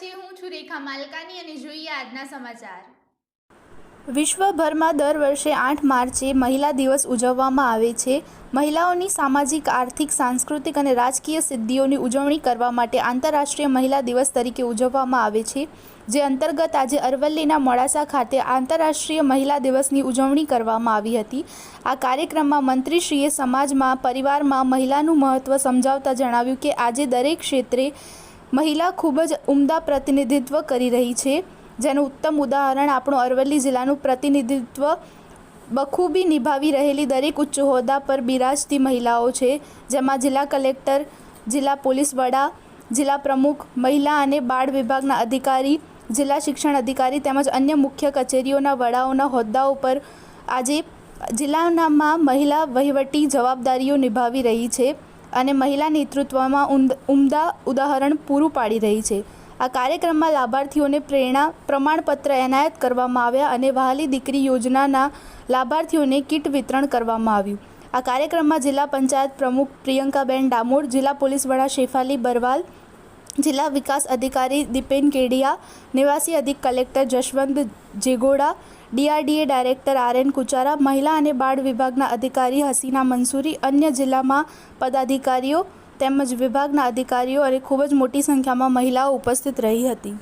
છે। હું છું રેખા માલકાની અને જોઈએ આજના સમાચાર। વિશ્વભરમાં દર વર્ષે 8 માર્ચે મહિલા દિવસ ઉજવવામાં આવે છે। મહિલાઓની સામાજિક, આર્થિક, સાંસ્કૃતિક અને રાજકીય સિદ્ધિઓની ઉજવણી કરવા માટે આંતરરાષ્ટ્રીય મહિલા દિવસ તરીકે ઉજવવામાં આવે છે, જે અંતર્ગત આજે અરવલ્લીના મોડાસા ખાતે આંતરરાષ્ટ્રીય મહિલા દિવસની ઉજવણી કરવામાં આવી હતી। આ કાર્યક્રમમાં મંત્રીશ્રીએ સમાજમાં, પરિવારમાં મહિલાનું મહત્ત્વ સમજાવતા જણાવ્યું કે આજે દરેક ક્ષેત્રે મહિલા ખૂબ જ ઉમદા પ્રતિનિધિત્વ કરી રહી છે, જેનું ઉત્તમ ઉદાહરણ આપણું અરવલ્લી જિલ્લાનું પ્રતિનિધિત્વ બખૂબી નિભાવી રહેલી દરેક ઉચ્ચ હોદ્દા પર બિરાજતી મહિલાઓ છે, જેમાં જિલ્લા કલેક્ટર, જિલ્લા પોલીસ વડા, જિલ્લા પ્રમુખ, મહિલા અને બાળ વિભાગના અધિકારી, જિલ્લા શિક્ષણ અધિકારી તેમજ અન્ય મુખ્ય કચેરીઓના વડાઓના હોદ્દાઓ પર આજે જિલ્લામાં મહિલા વહીવટી જવાબદારીઓ નિભાવી રહી છે અને મહિલા નેતૃત્વમાં ઉમદા ઉદાહરણ પૂરું પાડી રહી છે। આ કાર્યક્રમમાં લાભાર્થીઓને પ્રેરણા પ્રમાણપત્ર એનાયત કરવામાં આવ્યા અને વહાલી દીકરી યોજનાના લાભાર્થીઓને કીટ વિતરણ કરવામાં આવ્યું। આ કાર્યક્રમમાં જિલ્લા પંચાયત પ્રમુખ પ્રિયંકાબેન ડામોર, જિલ્લા પોલીસ વડા શેફાલી બરવાલ, જિલ્લા વિકાસ અધિકારી દીપેન કેડિયા, નિવાસી અધિક collector Jashwant Jegoda, DRDA director RN Kuchara, મહિલા અને બાળ વિભાગના અધિકારી હસીના મંસૂરી, અન્ય જિલ્લામાં પદાધિકારીઓ તેમજ વિભાગના અધિકારીઓ અને ખૂબ જ મોટી સંખ્યામાં મહિલાઓ ઉપસ્થિત રહી હતી।